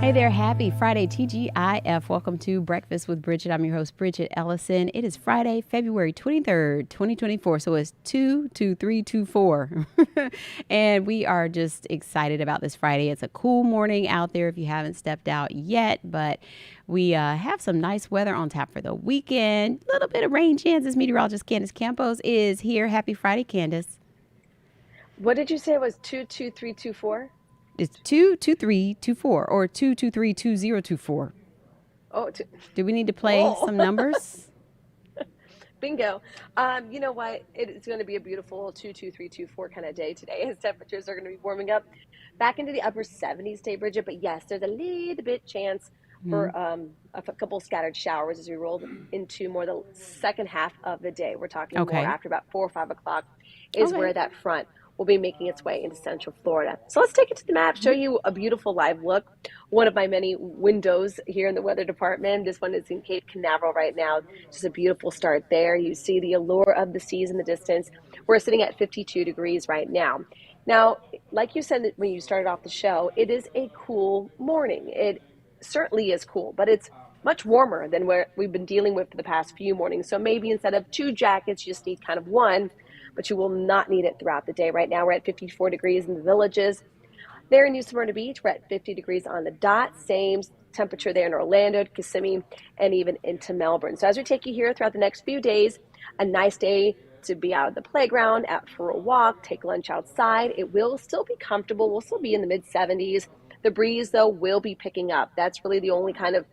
Hey there, happy Friday, TGIF. Welcome to Breakfast with Bridgett. I'm your host, Bridgett Ellison. It is Friday, February 23rd, 2024. So it's 22324. And we are just excited about this Friday. It's a cool morning out there if you haven't stepped out yet, but we have some nice weather on tap for the weekend. A little bit of rain chances. Meteorologist Candace Campos is here. Happy Friday, Candace. What did you say it was 22324? It's 22324 or 2232024. Oh, Do we need to play whoa, some numbers? bingo. You know what? It's going to be a beautiful 22324 kind of day today as temperatures are going to be warming up back into the upper 70s today, Bridget. But yes, there's a little bit chance Mhm. for a couple scattered showers as we roll into more the second half of the day. We're talking more Okay. after about 4 or 5 o'clock is Okay. where that front will be making its way into central Florida. So let's take it to the map, show you a beautiful live look. One of my many windows here in the weather department. This one is in Cape Canaveral right now. Just a beautiful start there. You see the allure of the seas in the distance. We're sitting at 52 degrees right now. Now, like you said when you started off the show, it is a cool morning. It certainly is cool, but it's much warmer than where we've been dealing with for the past few mornings. So maybe instead of two jackets, you just need kind of one, but you will not need it throughout the day. Right now, we're at 54 degrees in the Villages. There in New Smyrna Beach, we're at 50 degrees on the dot. Same temperature there in Orlando, Kissimmee, and even into Melbourne. So as we take you here throughout the next few days, a nice day to be out at the playground, out for a walk, take lunch outside. It will still be comfortable. We'll still be in the mid 70s. The breeze, though, will be picking up. That's really the only kind of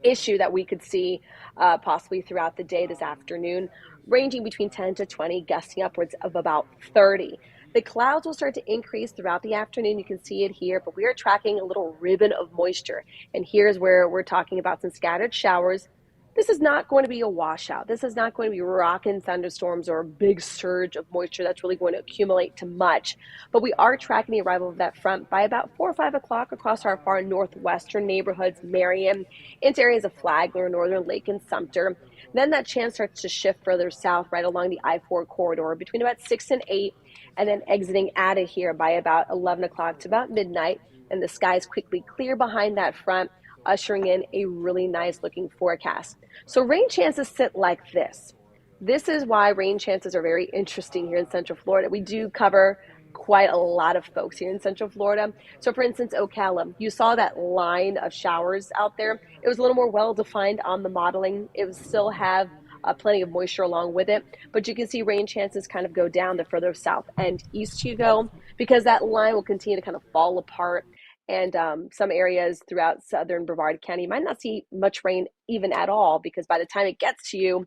issue that we could see possibly throughout the day this afternoon, ranging between 10 to 20, gusting upwards of about 30. The clouds will start to increase throughout the afternoon. You can see it here, but we are tracking a little ribbon of moisture. And here's where we're talking about some scattered showers. This is not going to be a washout. This is not going to be rocking thunderstorms or a big surge of moisture that's really going to accumulate to much. But we are tracking the arrival of that front by about 4 or 5 o'clock across our far northwestern neighborhoods, Marion, into areas of Flagler, Northern Lake, and Sumter. Then that chance starts to shift further south right along the I-4 corridor between about 6 and 8, and then exiting out of here by about 11 o'clock to about midnight. And the skies quickly clear behind that front, ushering in a really nice looking forecast. So rain chances sit like this. This is why rain chances are very interesting here in Central Florida. We do cover quite a lot of folks here in Central Florida. So for instance, Ocala, you saw that line of showers out there. It was a little more well-defined on the modeling. It would still have plenty of moisture along with it, but you can see rain chances kind of go down the further south and east you go, because that line will continue to kind of fall apart. And some areas throughout southern Brevard County might not see much rain even at all, because by the time it gets to you,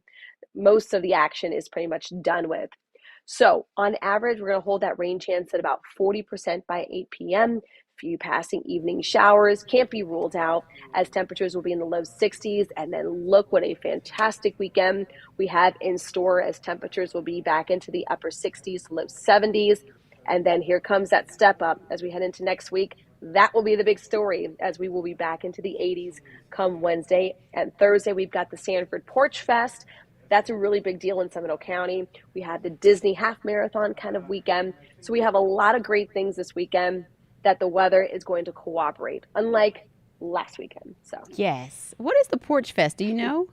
most of the action is pretty much done with. So on average, we're going to hold that rain chance at about 40% by 8 p.m. Few passing evening showers can't be ruled out, as temperatures will be in the low 60s. And then look what a fantastic weekend we have in store, as temperatures will be back into the upper 60s, low 70s. And then here comes that step up as we head into next week. That will be the big story, as we will be back into the 80s come Wednesday and Thursday. We've got the Sanford Porch Fest. That's a really big deal in Seminole County. We have the Disney Half Marathon kind of weekend. So we have a lot of great things this weekend that the weather is going to cooperate, unlike last weekend. So Yes. What is the Porch Fest? Do you know?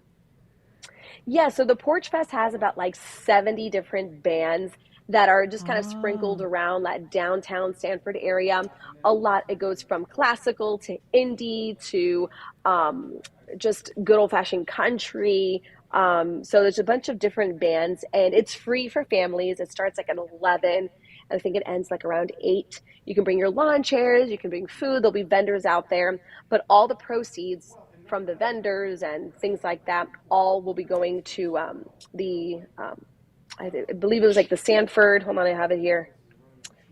yeah, so the Porch Fest has about like 70 different bands that are just kind of sprinkled Oh. around that downtown Sanford area. A lot, it goes from classical to indie to just good old fashioned country. So there's a bunch of different bands, and it's free for families. It starts like at 11. And I think it ends like around 8. You can bring your lawn chairs, you can bring food, there'll be vendors out there, but all the proceeds from the vendors and things like that all will be going to the I believe it was like the Sanford. Hold on, I have it here.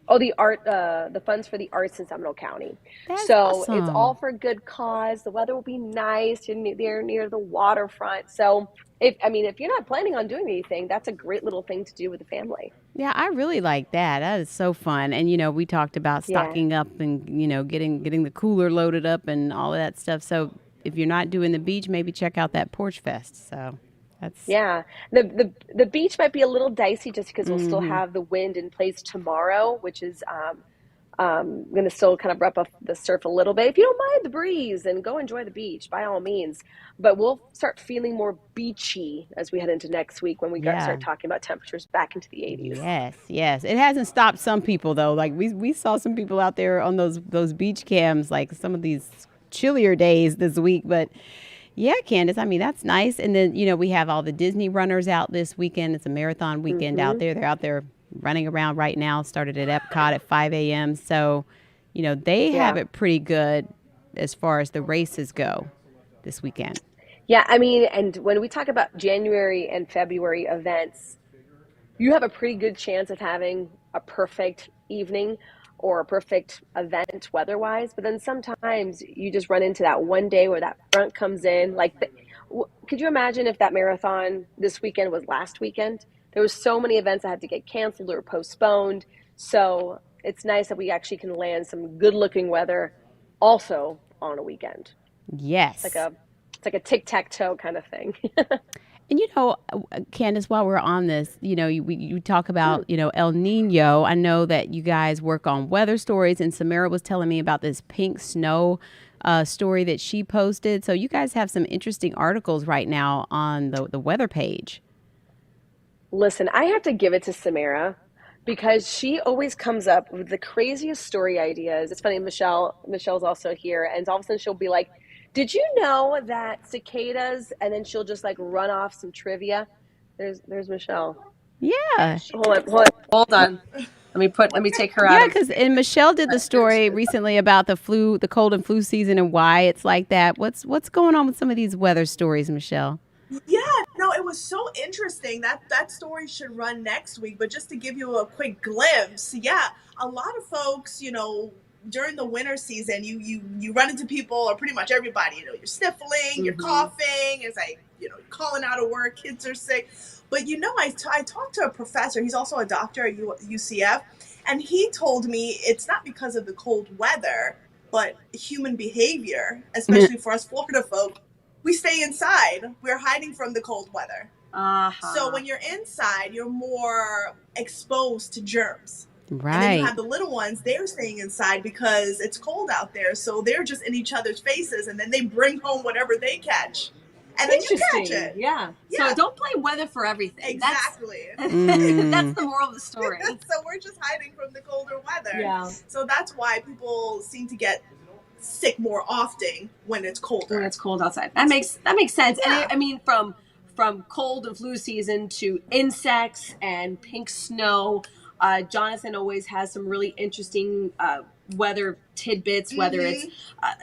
Oh, the funds for the arts in Seminole County. That's So it's all awesome. for a good cause. The weather will be nice. They're near the waterfront. So if you're not planning on doing anything, that's a great little thing to do with the family. Yeah, I really like that. That is so fun. And we talked about Yeah. stocking up and getting the cooler loaded up and all of that stuff. So if you're not doing the beach, maybe check out that Porch Fest. So that's Yeah, the beach might be a little dicey just because we'll still mhm. have the wind in place tomorrow, which is Going to still kind of rep up the surf a little bit. If you don't mind the breeze, and go enjoy the beach by all means. But we'll start feeling more beachy as we head into next week when we Yeah. start talking about temperatures back into the 80s. Yes, yes. It hasn't stopped some people though. Like we saw some people out there on those beach cams, like some of these chillier days this week. But yeah, Candace, I mean that's nice. And then we have all the Disney runners out this weekend. It's a marathon weekend out there. They're out there running around right now. Started at Epcot at 5 a.m. So they have Yeah. it pretty good as far as the races go this weekend. Yeah, I mean, and when we talk about January and February events, you have a pretty good chance of having a perfect evening or a perfect event weather-wise. But then sometimes you just run into that one day where that front comes in. Could you imagine if that marathon this weekend was last weekend? There was so many events that had to get canceled or postponed. So it's nice that we actually can land some good-looking weather also on a weekend. It's like Yes. a tic-tac-toe kind of thing. And Candace, while we're on this, you talk about, El Nino. I know that you guys work on weather stories, and Samara was telling me about this pink snow story that she posted. So you guys have some interesting articles right now on the weather page. Listen, I have to give it to Samara because she always comes up with the craziest story ideas. It's funny, Michelle's also here, and all of a sudden she'll be like, "Did you know that cicadas?" And then she'll just like run off some trivia. There's Michelle. Yeah. Hold on. Let me take her out Yeah, of. because and Michelle did the story recently about the cold and flu season and why it's like that. What's going on with some of these weather stories, Michelle? Yeah, no, it was so interesting. That story should run next week, but just to give you a quick glimpse, yeah, a lot of folks, during the winter season, you run into people, or pretty much everybody, you're sniffling, you're coughing, it's like, calling out of work, kids are sick. But I talked to a professor, he's also a doctor at UCF, and he told me it's not because of the cold weather, but human behavior, especially for us Florida folks. We stay inside. We're hiding from the cold weather. So when you're inside, you're more exposed to germs. Right. And then you have the little ones, they're staying inside because it's cold out there. So they're just in each other's faces, and then they bring home whatever they catch. And then you catch it. Yeah. So don't blame weather for everything. Exactly. That's the moral of the story. So we're just hiding from the colder weather. Yeah. So that's why people seem to get sick more often when it's colder. When it's cold outside. That makes sense. Yeah. And I mean, from cold and flu season to insects and pink snow, Jonathan always has some really interesting weather tidbits, whether it's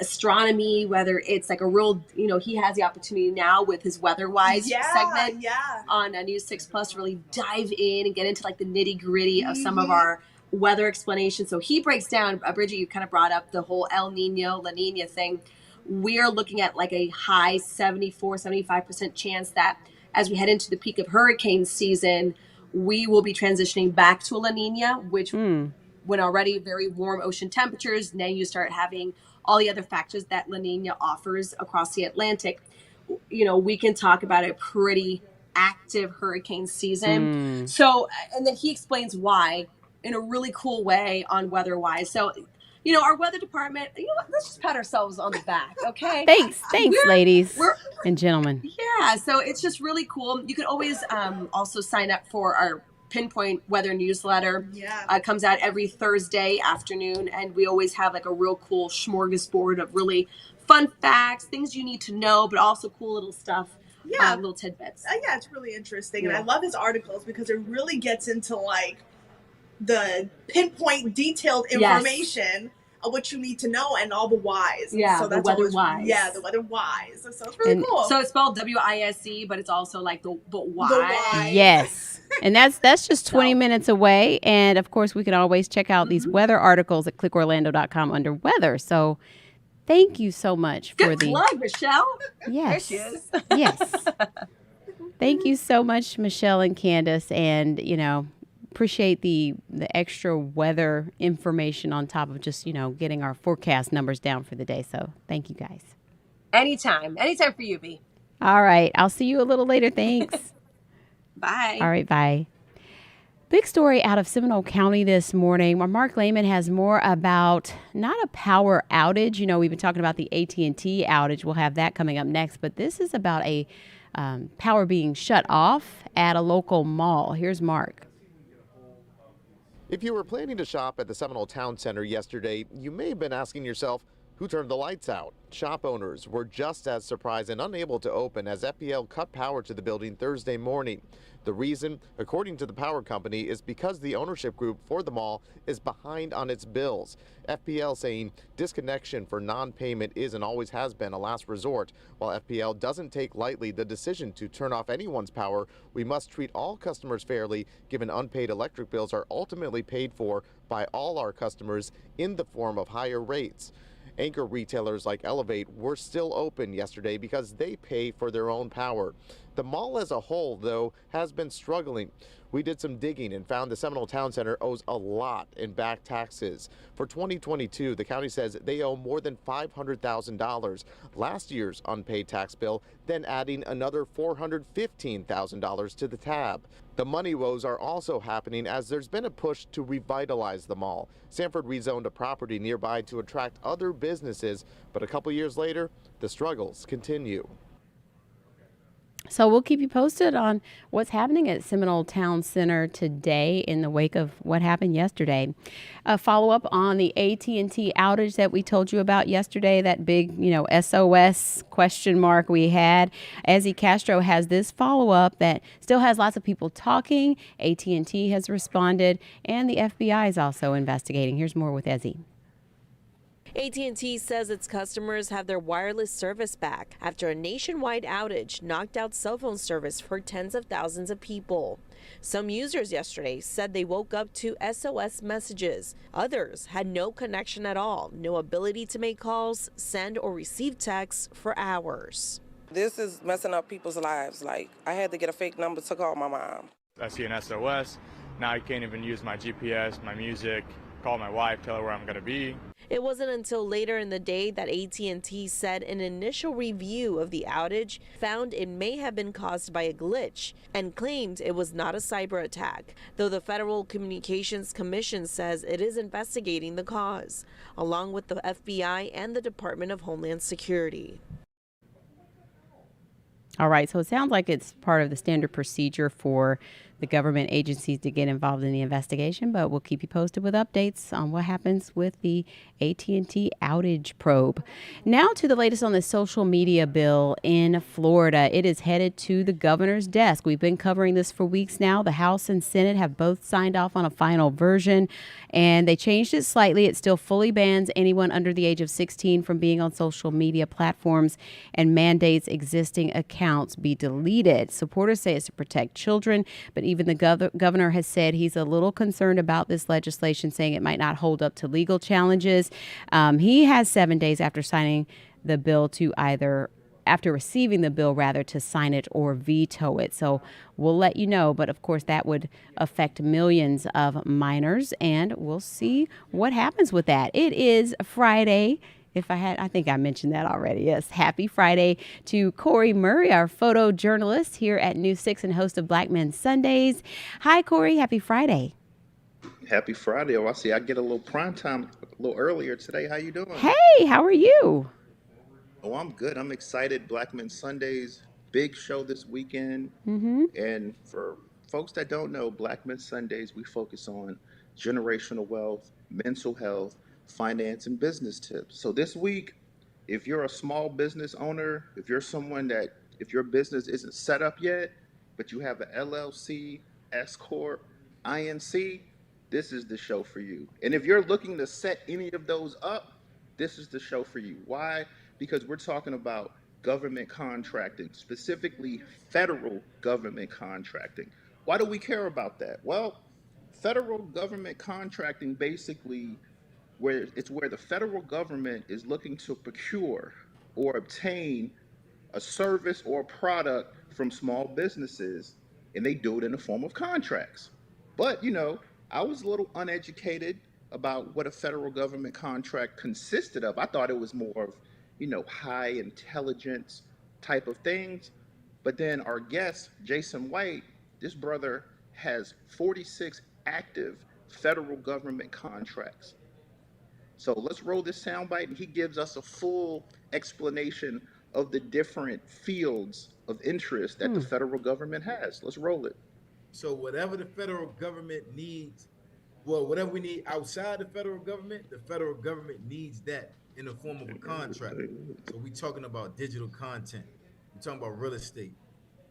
astronomy, whether it's like a real, he has the opportunity now with his WeatherWise segment on News 6 Plus to really dive in and get into like the nitty gritty of some of our weather explanation. So he breaks down, Bridget, you kind of brought up the whole El Nino, La Nina thing. We're looking at like a high 75% chance that as we head into the peak of hurricane season, we will be transitioning back to a La Nina, which when already very warm ocean temperatures, now you start having all the other factors that La Nina offers across the Atlantic. We can talk about a pretty active hurricane season. So, and then he explains why in a really cool way on WeatherWise. So, our weather department, let's just pat ourselves on the back, okay? Thanks, ladies and gentlemen. Yeah, so it's just really cool. You can always also sign up for our Pinpoint Weather newsletter. Yeah. It comes out every Thursday afternoon, and we always have like a real cool smorgasbord of really fun facts, things you need to know, but also cool little stuff. Yeah. Little tidbits. Yeah, it's really interesting. And I love his articles because it really gets into like the pinpoint detailed information of what you need to know and all the whys. Yeah, so that's the WeatherWise. Yeah, the WeatherWise. So it's really cool. So it's spelled WISE, but it's also like the why. The why. Yes. And that's just 20 minutes away. And of course, we can always check out these weather articles at clickorlando.com under weather. So thank you so much for Good plug, Michelle. Yes. There she is. Yes. Thank you so much, Michelle and Candace. And, appreciate the extra weather information on top of just, getting our forecast numbers down for the day. So thank you guys. Anytime for you, B. All right. I'll see you a little later. Thanks. Bye. All right. Bye. Big story out of Seminole County this morning. Mark Lehman has more about not a power outage. You know, we've been talking about the AT&T outage. We'll have that coming up next. But this is about a power being shut off at a local mall. Here's Mark. If you were planning to shop at the Seminole Town Center yesterday, you may have been asking yourself, who turned the lights out? Shop owners were just as surprised and unable to open as FPL cut power to the building Thursday morning. The reason, according to the power company, is because the ownership group for the mall is behind on its bills. FPL saying disconnection for non-payment is and always has been a last resort. While FPL doesn't take lightly the decision to turn off anyone's power, we must treat all customers fairly, given unpaid electric bills are ultimately paid for by all our customers in the form of higher rates. Anchor retailers like Elevate were still open yesterday because they pay for their own power. The mall as a whole, though, has been struggling. We did some digging and found the Seminole Town Center owes a lot in back taxes. For 2022, the county says they owe more than $500,000. Last year's unpaid tax bill, then adding another $415,000 to the tab. The money woes are also happening as there's been a push to revitalize the mall. Sanford rezoned a property nearby to attract other businesses, but a couple years later, the struggles continue. So we'll keep you posted on what's happening at Seminole Town Center today in the wake of what happened yesterday. A follow-up on the AT&T outage that we told you about yesterday, that big, SOS question mark we had. Ezzy Castro has this follow-up that still has lots of people talking. AT&T has responded, and the FBI is also investigating. Here's more with Ezzy. AT&T says its customers have their wireless service back after a nationwide outage knocked out cell phone service for tens of thousands of people. Some users yesterday said they woke up to SOS messages. Others had no connection at all, no ability to make calls, send or receive texts for hours. This is messing up people's lives. Like, I had to get a fake number to call my mom. I see an SOS. Now I can't even use my GPS, my music, call my wife, tell her where I'm going to be. It wasn't until later in the day that AT&T said an initial review of the outage found it may have been caused by a glitch and claimed it was not a cyber attack, though the Federal Communications Commission says it is investigating the cause, along with the FBI and the Department of Homeland Security. All right, so it sounds like it's part of the standard procedure for the government agencies to get involved in the investigation, but we'll keep you posted with updates on what happens with the AT&T outage probe. Now to the latest on the social media bill in Florida. It is headed to the governor's desk. We've been covering this for weeks now. The House and Senate have both signed off on a final version, and they changed it slightly. It still fully bans anyone under the age of 16 from being on social media platforms and mandates existing accounts be deleted. Supporters say it's to protect children, but even the governor has said he's a little concerned about this legislation, saying it might not hold up to legal challenges. He has 7 days after signing the bill to after receiving the bill, to sign it or veto it. So we'll let you know. But of course, that would affect millions of minors, and we'll see what happens with that. It is Friday. I think I mentioned that already. Yes. Happy Friday to Corey Murray, our photojournalist here at News 6 and host of Black Men Sundays. Hi, Corey. Happy Friday. Happy Friday. Oh, I see. I get a little prime time a little earlier today. How you doing? Hey, how are you? Oh, I'm good. I'm excited. Black Men Sundays, big show this weekend. And for folks that don't know, Black Men Sundays, we focus on generational wealth, mental health, finance, and business tips. So this week, if you're a small business owner, if you're someone that, if your business isn't set up yet, but you have an LLC, S Corp, INC, this is the show for you. And if you're looking to set any of those up, this is the show for you. Why? Because we're talking about government contracting, specifically federal government contracting. Why do we care about that? Well, federal government contracting basically where the federal government is looking to procure or obtain a service or product from small businesses, and they do it in the form of contracts. But, I was a little uneducated about what a federal government contract consisted of. I thought it was more of, high intelligence type of things. But then our guest, Jason White, this brother has 46 active federal government contracts. So let's roll this soundbite, and he gives us a full explanation of the different fields of interest that the federal government has. Let's roll it. So whatever the federal government needs, well, whatever we need outside the federal government needs that in the form of a contract. So we talking about digital content. We're talking about real estate.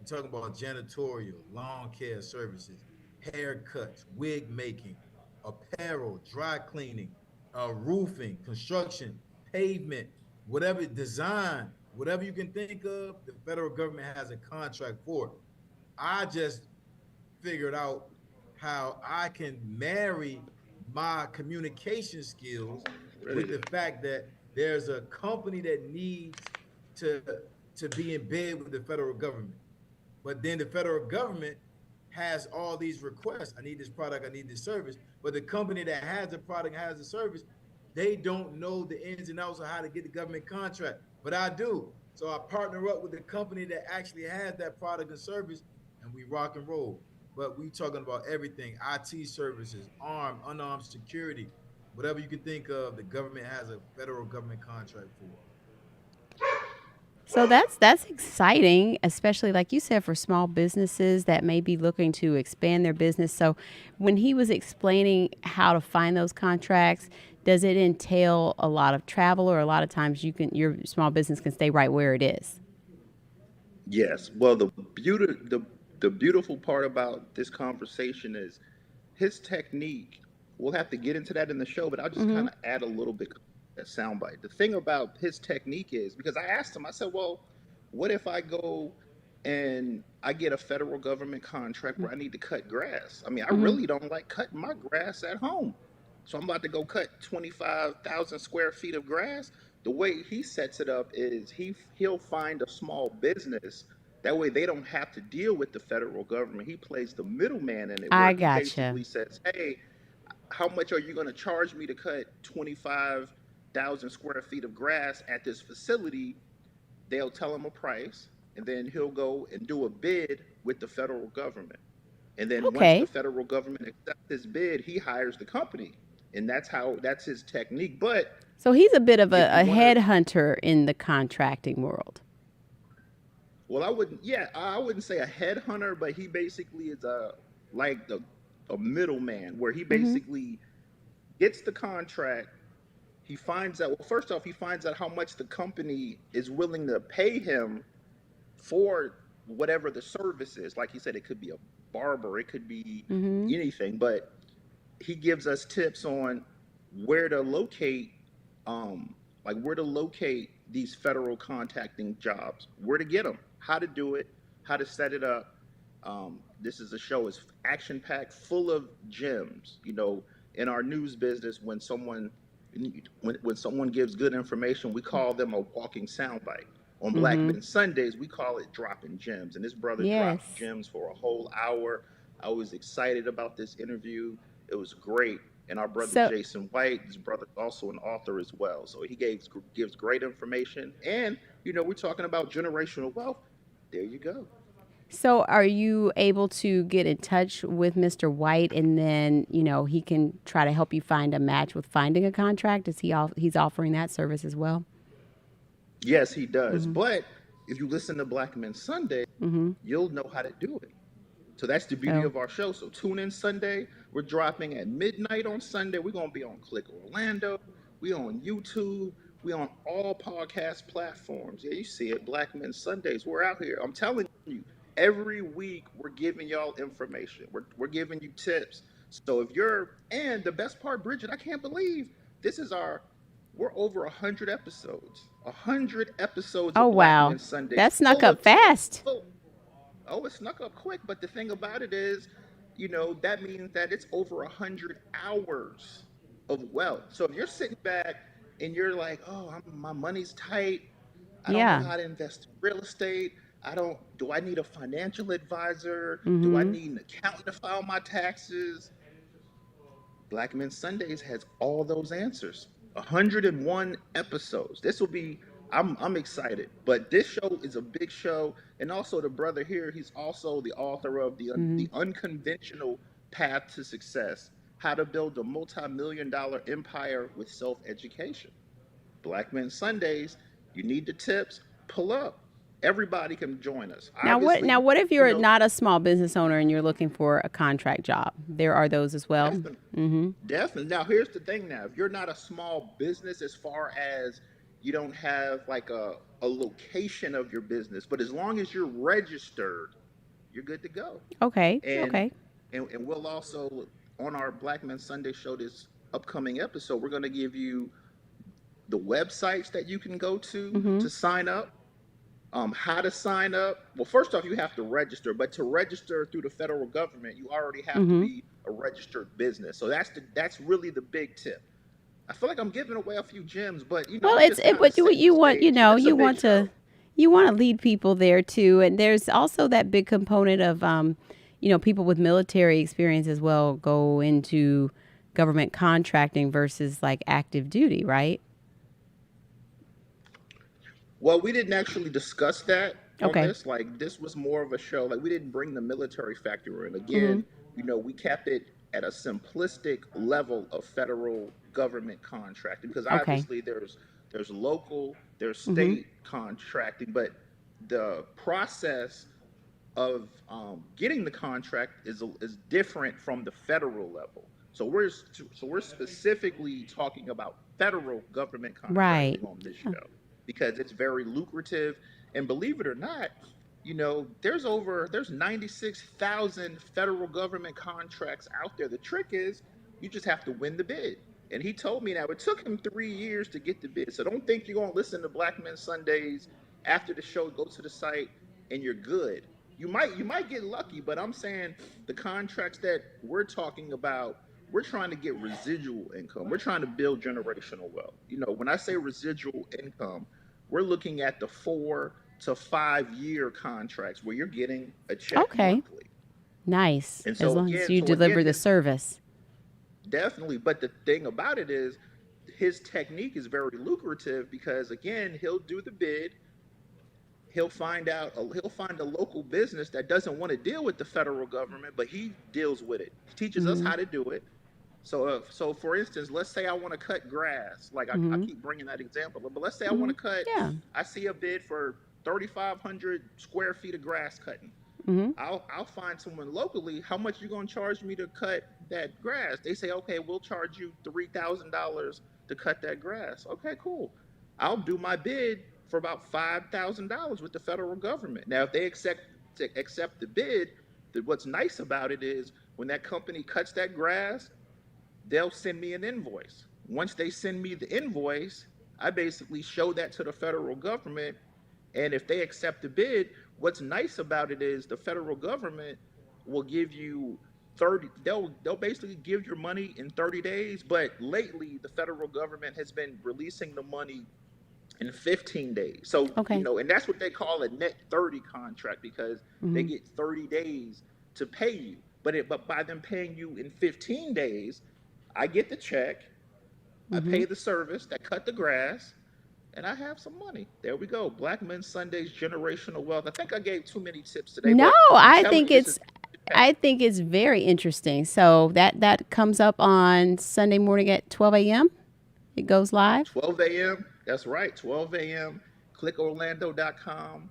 We're talking about janitorial, lawn care services, haircuts, wig making, apparel, dry cleaning, roofing, construction, pavement, whatever design, whatever you can think of, the federal government has a contract for it. I just figured out how I can marry my communication skills with the fact that there's a company that needs to to be in bed with the federal government. But then the federal government has all these requests. I need this product, I need this service. But the company that has the product, has the service, they don't know the ins and outs of how to get the government contract. But I do. So I partner up with the company that actually has that product and service, and we rock and roll. But we talking about everything, IT services, armed, unarmed security, whatever you can think of, the government has a federal government contract for. So that's exciting, especially like you said, for small businesses that may be looking to expand their business. So when he was explaining how to find those contracts, does it entail a lot of travel, or a lot of times your small business can stay right where it is? Yes. Well, the beautiful part about this conversation is his technique. We'll have to get into that in the show, but I'll just kind of add a little bit of that soundbite. The thing about his technique is, because I asked him, I said, "Well, what if I go and I get a federal government contract where I need to cut grass? I mean, I really don't like cutting my grass at home. So I'm about to go cut 25,000 square feet of grass." The way he sets it up is he'll find a small business. That way they don't have to deal with the federal government. He plays the middleman in it, where I he gotcha. basically says, "Hey, how much are you going to charge me to cut 25,000 square feet of grass at this facility?" They'll tell him a price, and then he'll go and do a bid with the federal government. And then once the Okay. federal government accepts his bid, he hires the company. And that's his technique. But So he's a bit of if you a want to, headhunter in the contracting world. well, I wouldn't say a headhunter, but he basically is a middleman, where he basically gets the contract. He finds out, well, first off, he finds out how much the company is willing to pay him for whatever the service is. Like he said, it could be a barber, it could be anything, but he gives us tips on where to locate, where to locate these federal contacting jobs, where to get them, how to do it, how to set it up. This is a show is action packed, full of gems. In our news business, when someone gives good information, we call them a walking soundbite. On Black Men Sundays, we call it dropping gems. And this brother dropped Yes. gems for a whole hour. I was excited about this interview. It was great. And our brother So Jason White, his brother, is also an author as well. So he gives great information. And we're talking about generational wealth. There you go. So are you able to get in touch with Mr. White, and then, he can try to help you find a match with finding a contract? He's offering that service as well? Yes, he does. But if you listen to Black Men Sunday, you'll know how to do it. So that's the beauty Oh. of our show. So tune in Sunday. We're dropping at midnight on Sunday. We're going to be on Click Orlando. We on YouTube. We on all podcast platforms. Yeah, you see it. Black Men Sundays. We're out here. I'm telling you, every week we're giving y'all information. We're giving you tips. So and the best part, Bridget, I can't believe this is we're over 100 episodes. 100 episodes Oh, of Black wow. Men Sundays That snuck full up of tips. fast. Oh, it snuck up quick, but the thing about it is, that means that it's over 100 hours of wealth. So if you're sitting back and you're like, "Oh, my money's tight. I don't know Yeah. how to invest in real estate. Do I need a financial advisor? Do I Mm-hmm. need an accountant to file my taxes?" Black Men Sundays has all those answers. 101 episodes. This will be I'm excited. But this show is a big show, and also the brother here, he's also the author of the Unconventional Path to Success: How to Build a Multi-Million-Dollar Empire with Self-Education. Black Men Sundays, you need the tips, pull up. Everybody can join us. Now Obviously, what if you you're know, not a small business owner and you're looking for a contract job? There are those as well. definitely. Definitely. Now, here's the thing now. If you're not a small business, as far as you don't have like a location of your business, but as long as you're registered, you're good to go. Okay. And Okay. and we'll also, on our Black Men Sunday show, this upcoming episode, we're going to give you the websites that you can go to sign up, how to sign up. Well, first off, you have to register, but to register through the federal government, you already have to be a registered business. So that's really the big tip. I feel like I'm giving away a few gems, but Well, I'm just kind of but setting you the want, stage. It's a big show. you want to lead people there too, and there's also that big component of people with military experience as well go into government contracting versus like active duty, right? Well, we didn't actually discuss that on Okay. this. Like, this was more of a show. Like, we didn't bring the military factor in. Again, we kept it at a simplistic level of federal government contracting, because Okay. obviously there's local, there's state contracting, but the process of getting the contract is different from the federal level. So we're specifically talking about federal government Right. contracting on this show because it's very lucrative. And believe it or not, there's 96,000 federal government contracts out there. The trick is you just have to win the bid. And he told me now it took him 3 years to get the bid. So don't think you're going to listen to Black Men Sundays after the show, go to the site, and you're good. You might get lucky, but I'm saying the contracts that we're talking about, we're trying to get residual income. We're trying to build generational wealth. When I say residual income, we're looking at the 4 to 5 year contracts where you're getting a check Okay. monthly. Nice. And As so long as again, you so deliver again, the service. definitely. But the thing about it is, his technique is very lucrative because again, he'll do the bid. He'll find a local business that doesn't want to deal with the federal government, but he deals with it. He teaches us how to do it. So for instance, let's say I want to cut grass. Like I keep bringing that example, but let's say I want to cut. Yeah. I see a bid for 3,500 square feet of grass cutting. I'll find someone locally. How much you gonna charge me to cut that grass? They say, okay, we'll charge you $3,000 to cut that grass. Okay, cool. I'll do my bid for about $5,000 with the federal government. Now, if they accept the bid, what's nice about it is when that company cuts that grass, they'll send me an invoice. Once they send me the invoice, I basically show that to the federal government. And if they accept the bid, what's nice about it is the federal government will give you they'll basically give your money in 30 days. But lately, the federal government has been releasing the money in 15 days. So, Okay. and that's what they call a net 30 contract because they get 30 days to pay you. But by them paying you in 15 days, I get the check, I pay the service that cut the grass, and I have some money. There we go. Black Men Sundays, generational wealth. I think I gave too many tips today. No, but I'm I telling think you, this is I think it's very interesting. So that comes up on Sunday morning at 12 a.m. It goes live. 12 a.m. That's right, 12 a.m. ClickOrlando.com.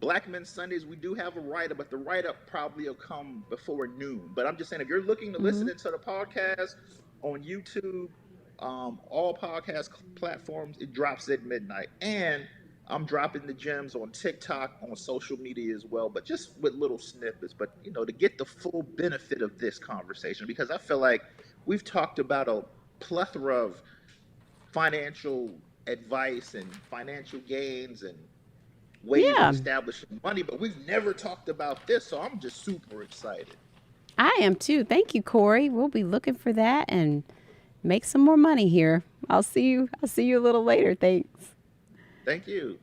Black Men Sundays, we do have a write-up, but the write-up probably will come before noon. But I'm just saying, if you're looking to listen to the podcast on YouTube, all podcast platforms, it drops at midnight. And I'm dropping the gems on TikTok, on social media as well, but just with little snippets. But, to get the full benefit of this conversation, because I feel like we've talked about a plethora of financial advice and financial gains and ways of establishing money, but we've never talked about this, so I'm just super excited. I am too. Thank you, Corey. We'll be looking for that and make some more money here. I'll see you a little later. Thanks. Thank you.